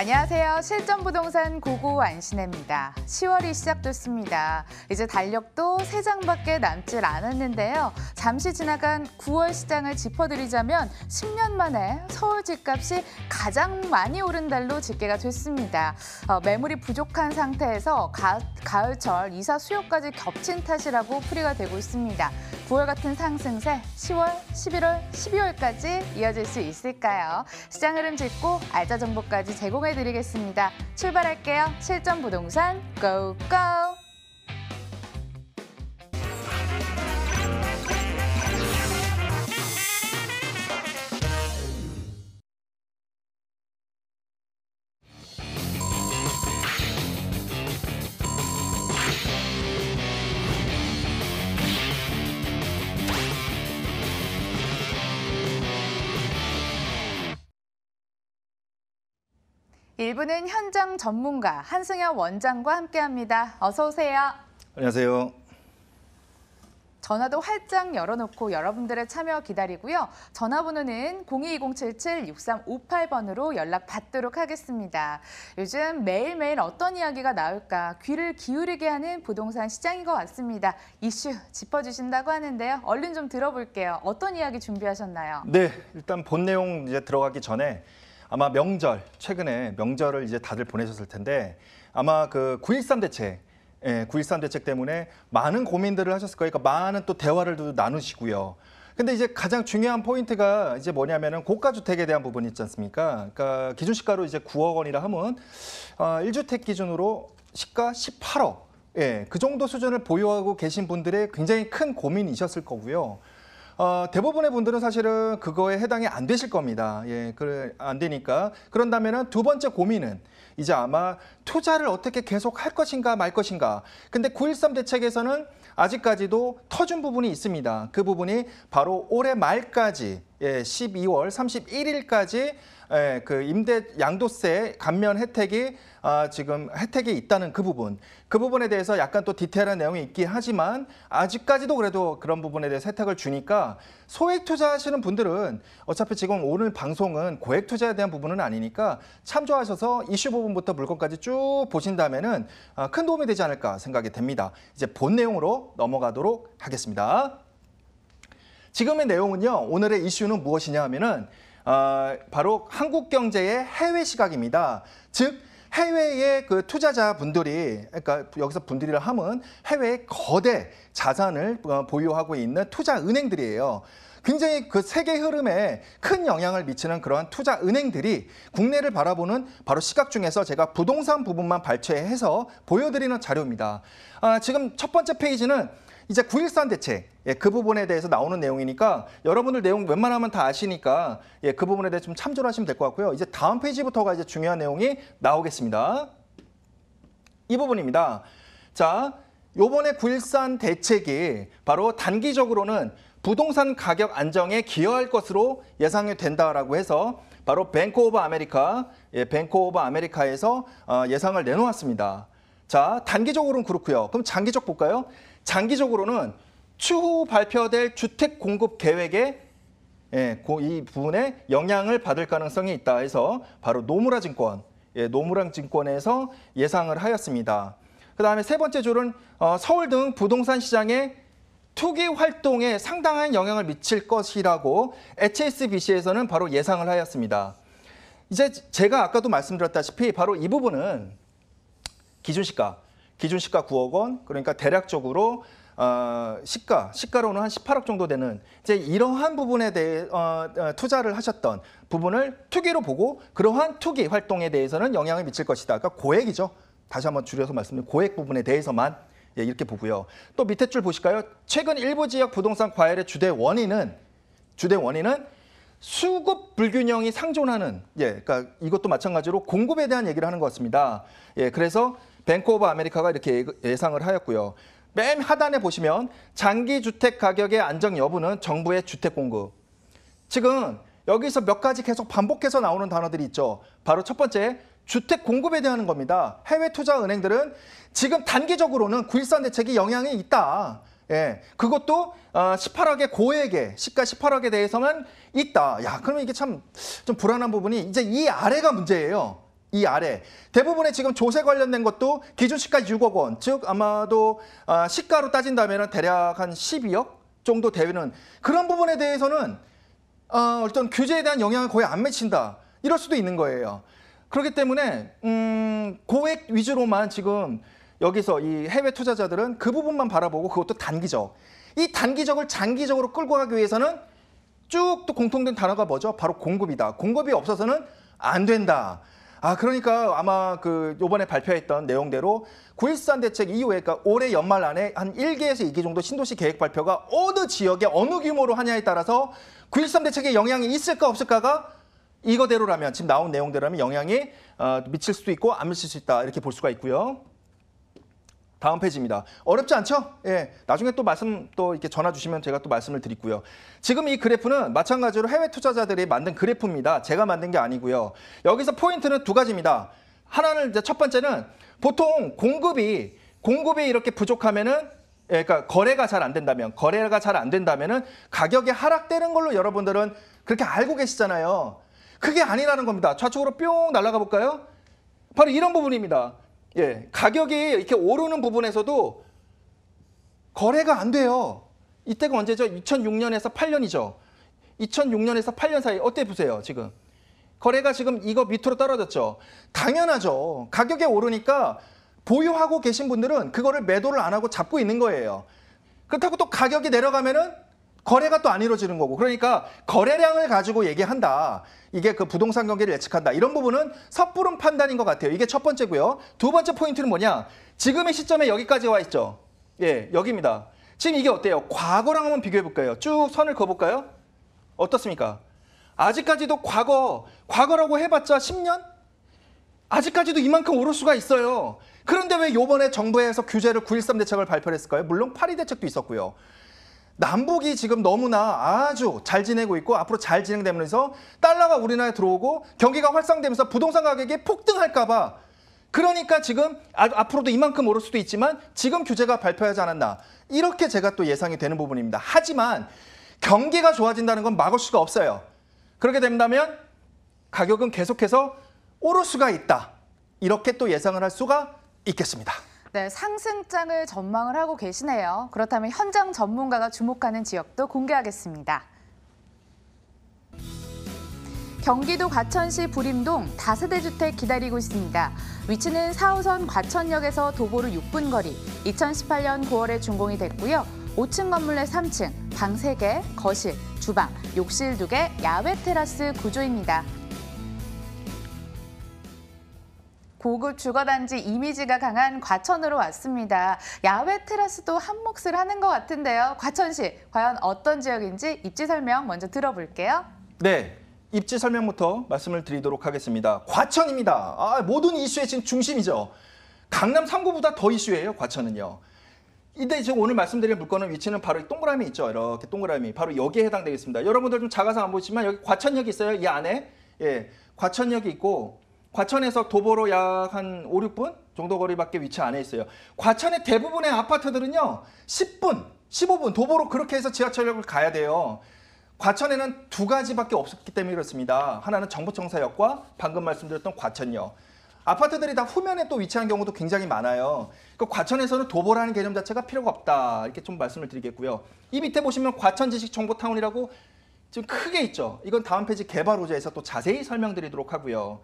안녕하세요. 실전부동산 고고 안신혜입니다. 10월이 시작됐습니다. 이제 달력도 3장밖에 남질 않았는데요. 잠시 지나간 9월 시장을 짚어드리자면 10년 만에 서울 집값이 가장 많이 오른 달로 집계가 됐습니다. 매물이 부족한 상태에서 가을철 이사 수요까지 겹친 탓이라고 풀이가 되고 있습니다. 9월 같은 상승세 10월, 11월, 12월까지 이어질 수 있을까요? 시장 흐름 짚고 알짜 정보까지 제공해드리겠습니다. 출발할게요. 실전부동산 고고! 일부는 현장 전문가 한승엽 원장과 함께합니다. 어서 오세요. 안녕하세요. 전화도 활짝 열어놓고 여러분들의 참여 기다리고요. 전화번호는 022077-6358번으로 연락 받도록 하겠습니다. 요즘 매일매일 어떤 이야기가 나올까 귀를 기울이게 하는 부동산 시장인 것 같습니다. 이슈 짚어주신다고 하는데요. 얼른 좀 들어볼게요. 어떤 이야기 준비하셨나요? 네, 일단 본 내용 이제 들어가기 전에 아마 명절, 최근에 명절을 이제 다들 보내셨을 텐데 아마 그 9.13 대책, 9.13 대책 때문에 많은 고민들을 하셨을 거예요. 그러니까 많은 또 대화를 나누시고요. 근데 이제 가장 중요한 포인트가 이제 뭐냐면은 고가주택에 대한 부분이 있지 않습니까? 그러니까 기준시가로 이제 9억 원이라 하면 1주택 기준으로 시가 18억. 그 정도 수준을 보유하고 계신 분들의 굉장히 큰 고민이셨을 거고요. 대부분의 분들은 사실은 그거에 해당이 안 되실 겁니다. 안 되니까. 그런다면은 두 번째 고민은 이제 아마 투자를 어떻게 계속 할 것인가 말 것인가. 근데 9.13 대책에서는 아직까지도 터준 부분이 있습니다. 그 부분이 바로 올해 말까지 12월 31일까지 그 임대 양도세 감면 혜택이 지금 혜택이 있다는 그 부분에 대해서 약간 또 디테일한 내용이 있긴 하지만 아직까지도 그래도 그런 부분에 대해서 혜택을 주니까 소액 투자하시는 분들은 어차피 지금 오늘 방송은 고액 투자에 대한 부분은 아니니까 참조하셔서 이슈 부분부터 물건까지 쭉 보신다면은 큰 도움이 되지 않을까 생각이 됩니다. 이제 본 내용으로 넘어가도록 하겠습니다. 지금의 내용은요. 오늘의 이슈는 무엇이냐 하면은 바로 한국 경제의 해외 시각입니다. 즉 해외의 그 투자자분들이, 그러니까 여기서 분들이라 하면 해외의 거대 자산을 보유하고 있는 투자 은행들이에요. 굉장히 그 세계 흐름에 큰 영향을 미치는 그러한 투자 은행들이 국내를 바라보는 바로 시각 중에서 제가 부동산 부분만 발췌해서 보여드리는 자료입니다. 지금 첫 번째 페이지는 이제 9.13 대책, 그 부분에 대해서 나오는 내용이니까 여러분들 내용 웬만하면 다 아시니까 그 부분에 대해서 좀 참조를 하시면 될 것 같고요. 이제 다음 페이지부터가 이제 중요한 내용이 나오겠습니다. 이 부분입니다. 자, 요번에 9.13 대책이 바로 단기적으로는 부동산 가격 안정에 기여할 것으로 예상이 된다라고 해서 바로 뱅크 오브 아메리카, 뱅크 오브 아메리카에서 예상을 내놓았습니다. 자, 단기적으로는 그렇고요. 그럼 장기적 볼까요? 장기적으로는 추후 발표될 주택 공급 계획에 이 부분에 영향을 받을 가능성이 있다 해서 바로 노무라 증권, 노무라 증권에서 예상을 하였습니다. 그다음에 세 번째 줄은 서울 등 부동산 시장의 투기 활동에 상당한 영향을 미칠 것이라고 HSBC에서는 바로 예상을 하였습니다. 이제 제가 아까도 말씀드렸다시피 바로 이 부분은 기준시가 9억 원, 그러니까 대략적으로 시가로는 한 18억 정도 되는 이제 이러한 부분에 대해 투자를 하셨던 부분을 투기로 보고 그러한 투기 활동에 대해서는 영향을 미칠 것이다. 그러니까 고액이죠. 다시 한번 줄여서 말씀드리면 고액 부분에 대해서만 이렇게 보고요. 또 밑에 줄 보실까요? 최근 일부 지역 부동산 과열의 주된 원인은 수급 불균형이 상존하는, 그러니까 이것도 마찬가지로 공급에 대한 얘기를 하는 것 같습니다. 그래서 뱅크 오브 아메리카가 이렇게 예상을 하였고요. 맨 하단에 보시면 장기 주택 가격의 안정 여부는 정부의 주택 공급. 지금 여기서 몇 가지 계속 반복해서 나오는 단어들이 있죠. 바로 첫 번째, 주택 공급에 대한 겁니다. 해외 투자 은행들은 지금 단기적으로는 9.13 대책이 영향이 있다. 그것도 18억의 고액의 시가 18억에 대해서만 있다. 야, 그러면 이게 참 좀 불안한 부분이 이제 이 아래가 문제예요. 이 아래 대부분의 지금 조세 관련된 것도 기준시가 6억 원, 즉 아마도 시가로 따진다면 대략 한 12억 정도 되는 그런 부분에 대해서는 어떤 규제에 대한 영향을 거의 안 미친다. 이럴 수도 있는 거예요. 그렇기 때문에 고액 위주로만 지금 여기서 이 해외 투자자들은 그 부분만 바라보고 그것도 단기적. 이 단기적을 장기적으로 끌고 가기 위해서는 쭉 또 공통된 단어가 뭐죠? 바로 공급이다. 공급이 없어서는 안 된다. 그러니까 아마 그 요번에 발표했던 내용대로 9.13 대책 이후에, 그러니까 올해 연말 안에 한 1개에서 2개 정도 신도시 계획 발표가 어느 지역에 어느 규모로 하냐에 따라서 9.13 대책에 영향이 있을까 없을까가 이거대로라면, 지금 나온 내용대로라면 영향이 미칠 수도 있고 안 미칠 수 있다. 이렇게 볼 수가 있고요. 다음 페이지입니다. 어렵지 않죠? 예, 나중에 또 말씀 또 이렇게 전화 주시면 제가 또 말씀을 드리고요. 지금 이 그래프는 마찬가지로 해외 투자자들이 만든 그래프입니다. 제가 만든 게 아니고요. 여기서 포인트는 두 가지입니다. 하나는 이제 첫 번째는 보통 공급이 이렇게 부족하면은, 예, 그러니까 거래가 잘 안 된다면은 가격이 하락되는 걸로 여러분들은 그렇게 알고 계시잖아요. 그게 아니라는 겁니다. 좌측으로 뿅 날아가 볼까요? 바로 이런 부분입니다. 예, 가격이 이렇게 오르는 부분에서도 거래가 안 돼요. 이때가 언제죠? 2006년에서 8년이죠. 2006년에서 8년 사이 어때 보세요, 지금. 거래가 지금 이거 밑으로 떨어졌죠. 당연하죠. 가격이 오르니까 보유하고 계신 분들은 그거를 매도를 안 하고 잡고 있는 거예요. 그렇다고 또 가격이 내려가면은 거래가 또 안 이루어지는 거고. 그러니까 거래량을 가지고 얘기한다. 이게 그 부동산 경기를 예측한다. 이런 부분은 섣부른 판단인 것 같아요. 이게 첫 번째고요. 두 번째 포인트는 뭐냐? 지금의 시점에 여기까지 와 있죠. 예, 여기입니다. 지금 이게 어때요? 과거랑 한번 비교해 볼까요? 쭉 선을 그어볼까요? 어떻습니까? 아직까지도 과거라고 해봤자 10년? 아직까지도 이만큼 오를 수가 있어요. 그런데 왜 요번에 정부에서 규제를 9.13 대책을 발표를 했을까요? 물론 8.2 대책도 있었고요. 남북이 지금 너무나 아주 잘 지내고 있고 앞으로 잘 진행되면서 달러가 우리나라에 들어오고 경기가 활성되면서 부동산 가격이 폭등할까 봐, 그러니까 지금 앞으로도 이만큼 오를 수도 있지만 지금 규제가 발표하지 않았나, 이렇게 제가 또 예상이 되는 부분입니다. 하지만 경기가 좋아진다는 건 막을 수가 없어요. 그렇게 된다면 가격은 계속해서 오를 수가 있다. 이렇게 또 예상을 할 수가 있겠습니다. 네, 상승장을 전망을 하고 계시네요. 그렇다면 현장 전문가가 주목하는 지역도 공개하겠습니다. 경기도 과천시 부림동 다세대 주택 기다리고 있습니다. 위치는 4호선 과천역에서 도보로 6분 거리, 2018년 9월에 준공이 됐고요. 5층 건물 내 3층, 방 3개, 거실, 주방, 욕실 2개, 야외 테라스 구조입니다. 고급 주거단지 이미지가 강한 과천으로 왔습니다. 야외 테라스도 한 몫을 하는 것 같은데요. 과천시, 과연 어떤 지역인지 입지 설명 먼저 들어볼게요. 네, 입지 설명부터 말씀을 드리도록 하겠습니다. 과천입니다. 모든 이슈의 지금 중심이죠. 강남 3구보다 더 이슈예요, 과천은요. 근데 지금 오늘 말씀드릴 물건의 위치는 바로 이 동그라미 있죠. 이렇게 동그라미. 바로 여기에 해당되겠습니다. 여러분들 좀 작아서 안 보이지만 여기 과천역이 있어요. 이 안에. 예, 과천역이 있고, 과천에서 도보로 약 한 5, 6분 정도 거리밖에 위치 안에 있어요. 과천의 대부분의 아파트들은요, 10분, 15분 도보로 그렇게 해서 지하철역을 가야 돼요. 과천에는 두 가지밖에 없었기 때문에 그렇습니다. 하나는 정부청사역과 방금 말씀드렸던 과천역. 아파트들이 다 후면에 또 위치한 경우도 굉장히 많아요. 그러니까 과천에서는 도보라는 개념 자체가 필요가 없다. 이렇게 좀 말씀을 드리겠고요. 이 밑에 보시면 과천지식정보타운이라고 지금 크게 있죠. 이건 다음 페이지 개발 호재에서 또 자세히 설명드리도록 하고요.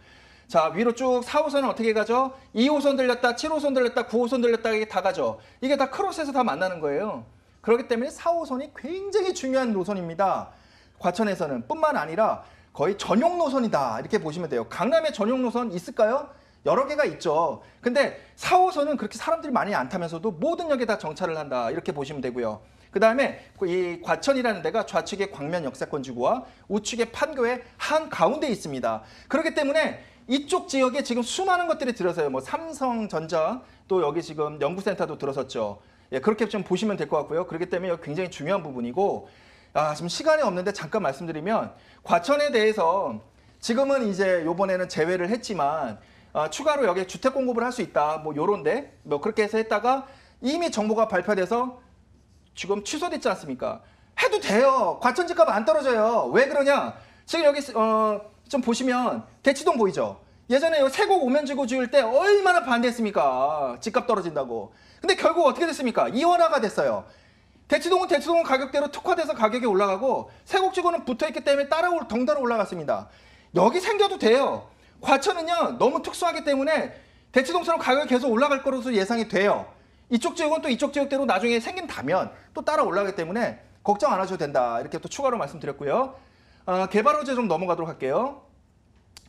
자, 위로 쭉 4호선은 어떻게 가죠? 2호선 들렸다, 7호선 들렸다, 9호선 들렸다, 이게 다 가죠. 이게 다 크로스에서 다 만나는 거예요. 그렇기 때문에 4호선이 굉장히 중요한 노선입니다. 과천에서는 뿐만 아니라 거의 전용 노선이다, 이렇게 보시면 돼요. 강남에 전용 노선 있을까요? 여러 개가 있죠. 근데 4호선은 그렇게 사람들이 많이 안 타면서도 모든 역에 다 정차를 한다, 이렇게 보시면 되고요. 그 다음에 이 과천이라는 데가 좌측에 광면 역세권지구와 우측에 판교의 한가운데에 있습니다. 그렇기 때문에 이쪽 지역에 지금 수많은 것들이 들어서요. 뭐 삼성전자, 또 여기 지금 연구센터도 들어섰죠. 예, 그렇게 좀 보시면 될 것 같고요. 그렇기 때문에 여기 굉장히 중요한 부분이고, 지금 시간이 없는데 잠깐 말씀드리면, 과천에 대해서 지금은 이제 요번에는 제외를 했지만 추가로 여기에 주택 공급을 할 수 있다, 뭐 요런데 뭐 그렇게 해서 했다가 이미 정보가 발표돼서 지금 취소됐지 않습니까? 해도 돼요. 과천 집값 안 떨어져요. 왜 그러냐? 지금 여기 좀 보시면 대치동 보이죠? 예전에 요 세곡 오면지구 지을 때 얼마나 반대했습니까? 집값 떨어진다고. 근데 결국 어떻게 됐습니까? 이원화가 됐어요. 대치동은 가격대로 특화돼서 가격이 올라가고 세곡지구는 붙어있기 때문에 덩달아 올라갔습니다. 여기 생겨도 돼요. 과천은요 너무 특수하기 때문에 대치동처럼 가격이 계속 올라갈 거로서 예상이 돼요. 이쪽 지역은 또 이쪽 지역대로 나중에 생긴다면 또 따라 올라가기 때문에 걱정 안 하셔도 된다. 이렇게 또 추가로 말씀드렸고요. 개발호재 좀 넘어가도록 할게요.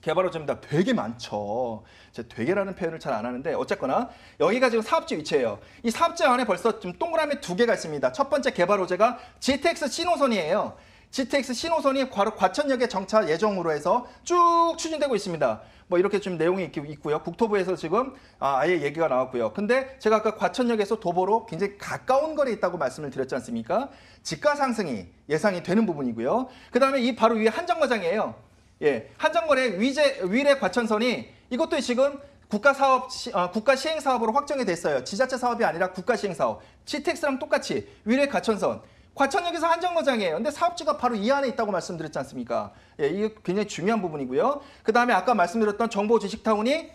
개발호재입니다. 되게 많죠. 제가 되게라는 표현을 잘 안 하는데 어쨌거나 여기가 지금 사업지 위치예요. 이 사업지 안에 벌써 좀 동그라미 2개가 있습니다. 첫 번째 개발호재가 GTX 신호선이에요. GTX 신호선이 바로 과천역에 정차 예정으로 해서 쭉 추진되고 있습니다. 뭐 이렇게 좀 내용이 있고요. 국토부에서 지금 아예 얘기가 나왔고요. 근데 제가 아까 과천역에서 도보로 굉장히 가까운 거리에 있다고 말씀을 드렸지 않습니까? 지가 상승이 예상이 되는 부분이고요. 그 다음에 이 바로 위에 한정거장이에요. 예, 한정거래 위례 과천선이 이것도 지금 국가 시행 사업으로 확정이 됐어요. 지자체 사업이 아니라 국가 시행 사업. GTX랑 똑같이 위례 과천선. 과천역에서 한정거장이에요. 근데 사업지가 바로 이 안에 있다고 말씀드렸지 않습니까? 예, 이게 굉장히 중요한 부분이고요. 그 다음에 아까 말씀드렸던 정보 주식타운이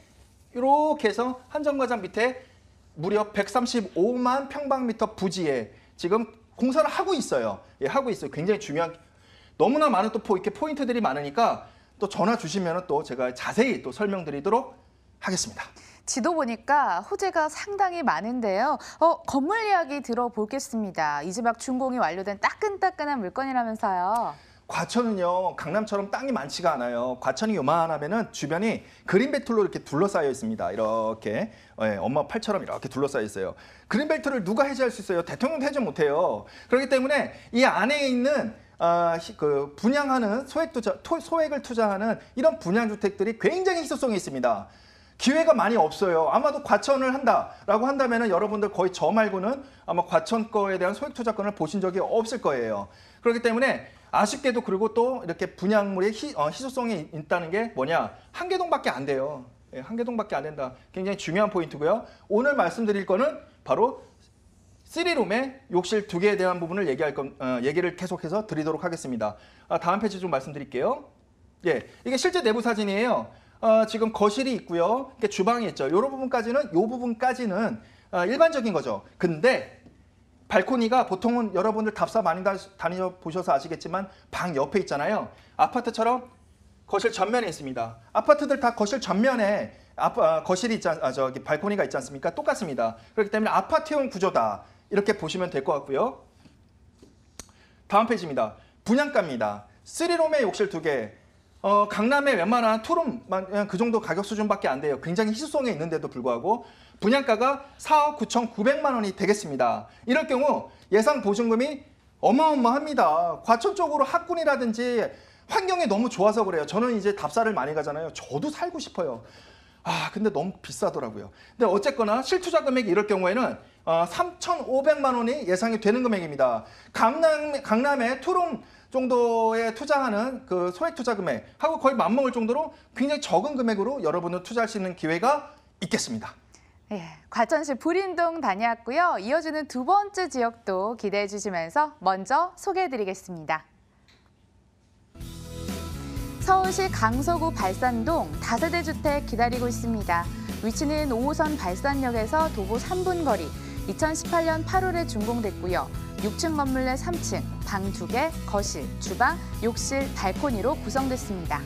이렇게 해서 한정거장 밑에 무려 135만 평방미터 부지에 지금 공사를 하고 있어요. 예, 하고 있어요. 굉장히 중요한, 너무나 많은 또 이렇게 포인트들이 많으니까 또 전화 주시면 또 제가 자세히 또 설명드리도록 하겠습니다. 지도 보니까 호재가 상당히 많은데요. 건물 이야기 들어보겠습니다. 이 집 앞 준공이 완료된 따끈따끈한 물건이라면서요. 과천은요 강남처럼 땅이 많지가 않아요. 과천이 요만하면은 주변이 그린벨트로 이렇게 둘러싸여 있습니다. 이렇게 엄마 팔처럼 이렇게 둘러싸여 있어요. 그린벨트를 누가 해제할 수 있어요? 대통령도 해제 못해요. 그렇기 때문에 이 안에 있는 그 분양하는 소액을 투자하는 이런 분양주택들이 굉장히 희소성이 있습니다. 기회가 많이 없어요. 아마도 과천을 한다라고 한다면은 여러분들 거의 저 말고는 아마 과천 거에 대한 소액 투자권을 보신 적이 없을 거예요. 그렇기 때문에 아쉽게도 그리고 또 이렇게 분양물의 희소성이 있다는 게 뭐냐? 한계동밖에 안 돼요. 예, 한계동밖에 안 된다. 굉장히 중요한 포인트고요. 오늘 말씀드릴 거는 바로 3룸의 욕실 2개에 대한 부분을 얘기를 계속해서 드리도록 하겠습니다. 다음 페이지 좀 말씀드릴게요. 예, 이게 실제 내부 사진이에요. 지금 거실이 있고요. 주방이 있죠. 이 부분까지는 일반적인 거죠. 근데 발코니가 보통은 여러분들 답사 많이 다녀보셔서 아시겠지만 방 옆에 있잖아요. 아파트처럼 거실 전면에 있습니다. 아파트들 다 거실 전면에 거실이 발코니가 있지 않습니까? 똑같습니다. 그렇기 때문에 아파트용 구조다. 이렇게 보시면 될 것 같고요. 다음 페이지입니다. 분양가입니다. 3룸의 욕실 2개. 강남의 웬만한 투룸만 그 정도 가격 수준밖에 안 돼요. 굉장히 희소성이 있는데도 불구하고 분양가가 4억 9,900만 원이 되겠습니다. 이럴 경우 예상 보증금이 어마어마합니다. 과천 쪽으로 학군이라든지 환경이 너무 좋아서 그래요. 저는 이제 답사를 많이 가잖아요. 저도 살고 싶어요. 근데 너무 비싸더라고요. 근데 어쨌거나 실투자 금액이 이럴 경우에는 3,500만 원이 예상이 되는 금액입니다. 강남의 투룸 정도에 투자하는 그 소액 투자 금액하고 거의 맞먹을 정도로 굉장히 적은 금액으로 여러분은 투자할 수 있는 기회가 있겠습니다. 예, 과천시 불인동 다녀왔고요. 이어지는 2번째 지역도 기대해 주시면서 먼저 소개해드리겠습니다. 서울시 강서구 발산동 다세대 주택 기다리고 있습니다. 위치는 5호선 발산역에서 도보 3분 거리, 2018년 8월에 준공됐고요. 6층 건물 내 3층, 방 2개, 거실, 주방, 욕실, 발코니로 구성됐습니다.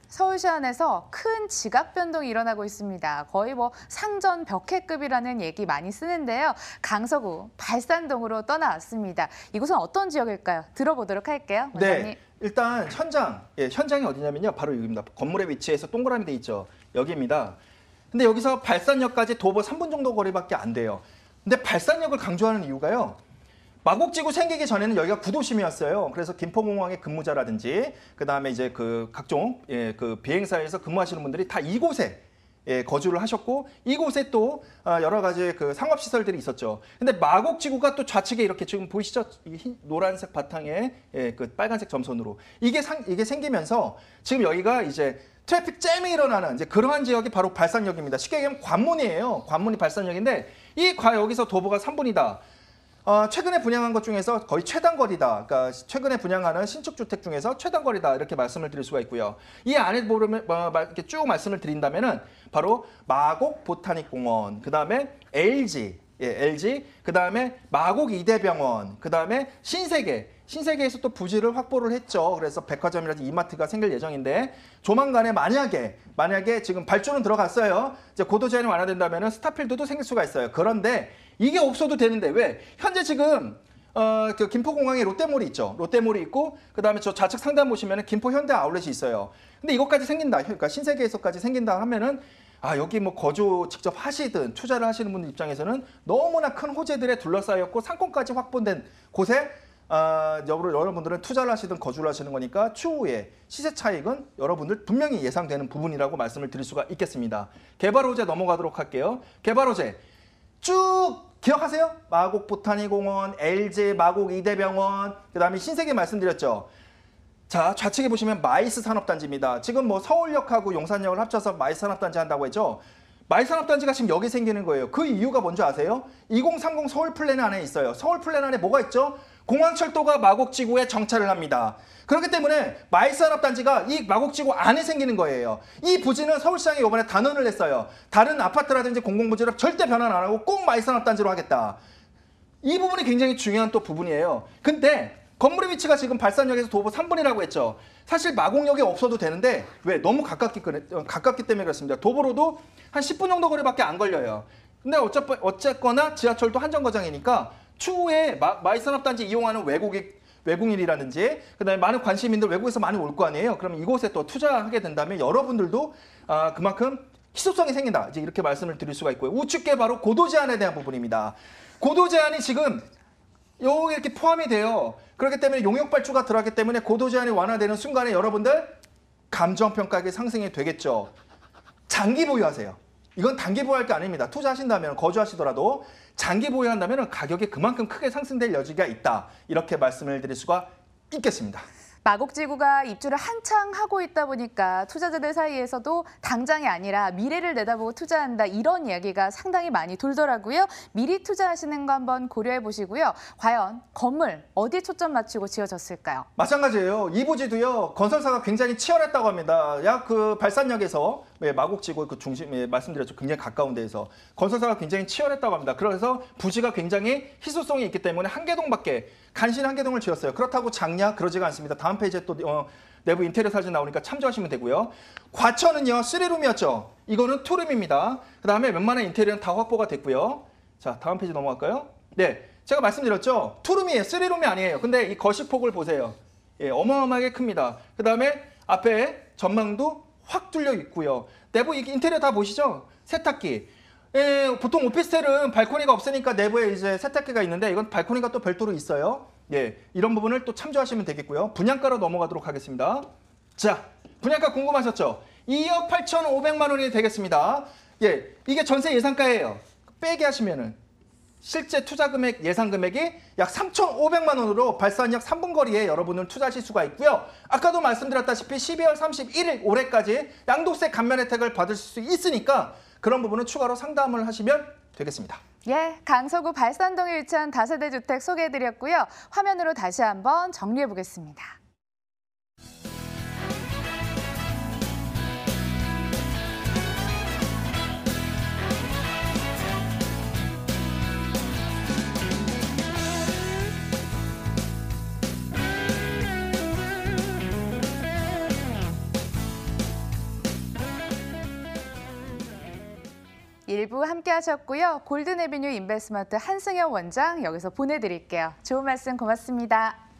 서울시 안에서 큰 지각 변동이 일어나고 있습니다. 거의 상전 벽해급이라는 얘기 많이 쓰는데요. 강서구 발산동으로 떠나왔습니다. 이곳은 어떤 지역일까요? 들어보도록 할게요. 원장님. 네, 일단 현장이 어디냐면요. 바로 여기입니다. 건물에 위치해서 동그라미 돼 있죠. 여기입니다. 근데 여기서 발산역까지 도보 3분 정도 거리밖에 안 돼요. 근데 발산역을 강조하는 이유가요. 마곡지구 생기기 전에는 여기가 구도심이었어요. 그래서 김포공항의 근무자라든지 그다음에 이제 그 각종 그 비행사에서 근무하시는 분들이 다 이곳에 거주를 하셨고 이곳에 또 여러 가지 그 상업 시설들이 있었죠. 근데 마곡지구가 또 좌측에 이렇게 지금 보이시죠? 노란색 바탕에 그 빨간색 점선으로 이게 생기면서 지금 여기가 이제 트래픽 잼이 일어나는 이제 그러한 지역이 바로 발산역입니다. 쉽게 얘기하면 관문이에요. 관문이 발산역인데 여기서 도보가 3분이다. 최근에 분양한 것 중에서 거의 최단거리다. 그러니까 최근에 분양하는 신축 주택 중에서 최단거리다 이렇게 말씀을 드릴 수가 있고요. 이 안에 보면 이렇게 쭉 말씀을 드린다면은 바로 마곡 보타닉공원, 그다음에 LG, LG, 그다음에 마곡 이대병원, 그다음에 신세계에서 또 부지를 확보를 했죠. 그래서 백화점이라든지 이마트가 생길 예정인데 조만간에 만약에 지금 발주는 들어갔어요. 이제 고도 제한이 완화된다면은 스타필드도 생길 수가 있어요. 그런데 이게 없어도 되는데 왜? 현재 지금 그 김포공항에 롯데몰이 있죠. 롯데몰이 있고 그다음에 저 좌측 상단 보시면은 김포 현대 아울렛이 있어요. 근데 이것까지 생긴다. 그러니까 신세계에서까지 생긴다 하면은 여기 뭐 거주 직접 하시든 투자를 하시는 분들 입장에서는 너무나 큰 호재들에 둘러싸였고 상권까지 확보된 곳에 여러분들은 투자를 하시든 거주를 하시는 거니까 추후에 시세 차익은 여러분들 분명히 예상되는 부분이라고 말씀을 드릴 수가 있겠습니다. 개발 호재 넘어가도록 할게요. 개발 호재 쭉 기억하세요? 마곡 보타니공원, LG, 마곡 이대병원, 그다음에 신세계 말씀드렸죠. 자, 좌측에 보시면 마이스 산업단지입니다. 지금 뭐 서울역하고 용산역을 합쳐서 마이스 산업단지 한다고 했죠. 마이스 산업단지가 지금 여기 생기는 거예요. 그 이유가 뭔지 아세요? 2030 서울 플랜 안에 있어요. 서울 플랜 안에 뭐가 있죠? 공항철도가 마곡지구에 정차를 합니다. 그렇기 때문에 마이스 산업단지가 이 마곡지구 안에 생기는 거예요. 이 부지는 서울시장이 이번에 단언을 했어요. 다른 아파트라든지 공공부지를 절대 변환 안 하고 꼭 마이스 산업단지로 하겠다. 이 부분이 굉장히 중요한 또 부분이에요. 근데 건물의 위치가 지금 발산역에서 도보 3분이라고 했죠. 사실 마곡역에 없어도 되는데 왜? 너무 가깝기 때문에 그렇습니다. 도보로도 한 10분 정도 거리밖에 안 걸려요. 근데 어쨌거나 지하철도 한정거장이니까 추후에 마이산업단지 이용하는 외국인이라든지 그다음에 많은 관심인들 외국에서 많이 올 거 아니에요. 그럼 이곳에 또 투자하게 된다면 여러분들도 그만큼 희소성이 생긴다. 이제 이렇게 말씀을 드릴 수가 있고요. 우측에 바로 고도 제한에 대한 부분입니다. 고도 제한이 지금 여기 이렇게 포함이 돼요. 그렇기 때문에 용역 발주가 들어갔기 때문에 고도 제한이 완화되는 순간에 여러분들 감정평가액이 상승이 되겠죠. 장기 보유하세요. 이건 단기 보유할 게 아닙니다. 투자하신다면 거주하시더라도 장기 보유한다면 가격이 그만큼 크게 상승될 여지가 있다. 이렇게 말씀을 드릴 수가 있겠습니다. 마곡지구가 입주를 한창 하고 있다 보니까 투자자들 사이에서도 당장이 아니라 미래를 내다보고 투자한다 이런 이야기가 상당히 많이 돌더라고요. 미리 투자하시는 거 한번 고려해 보시고요. 과연 건물 어디에 초점 맞추고 지어졌을까요? 마찬가지예요. 이 부지도요. 건설사가 굉장히 치열했다고 합니다. 약 그 발산역에서 마곡지구 그 중심에 말씀드렸죠. 굉장히 가까운 데에서 건설사가 굉장히 치열했다고 합니다. 그래서 부지가 굉장히 희소성이 있기 때문에 한개동밖에 간신 한개동을 지었어요. 그렇다고 작냐? 그러지가 않습니다. 다음 페이지에 또 내부 인테리어 사진 나오니까 참조하시면 되고요. 과천은요 3룸이었죠. 이거는 2룸입니다. 그 다음에 웬만한 인테리어는 다 확보가 됐고요. 자, 다음 페이지 넘어갈까요? 네, 제가 말씀드렸죠. 2룸이에요. 3룸이 아니에요. 근데 이 거실폭을 보세요. 예, 어마어마하게 큽니다. 그 다음에 앞에 전망도 확 뚫려 있고요. 내부 인테리어 다 보시죠. 세탁기. 예, 보통 오피스텔은 발코니가 없으니까 내부에 이제 세탁기가 있는데 이건 발코니가 또 별도로 있어요. 예, 이런 부분을 또 참조하시면 되겠고요. 분양가로 넘어가도록 하겠습니다. 자, 분양가 궁금하셨죠? 2억 8,500만 원이 되겠습니다. 예, 이게 전세 예상가예요. 빼게 하시면은 실제 투자 금액 예상 금액이 약 3,500만 원으로 발산역 3분 거리에 여러분은 투자하실 수가 있고요. 아까도 말씀드렸다시피 12월 31일 올해까지 양도세 감면 혜택을 받을 수 있으니까 그런 부분은 추가로 상담을 하시면 되겠습니다. 예, 강서구 발산동에 위치한 다세대 주택 소개해드렸고요. 화면으로 다시 한번 정리해보겠습니다. 일부 함께 하셨고요. 골든에비뉴 인베스트먼트 한승현 원장 여기서 보내드릴게요. 좋은 말씀 고맙습니다.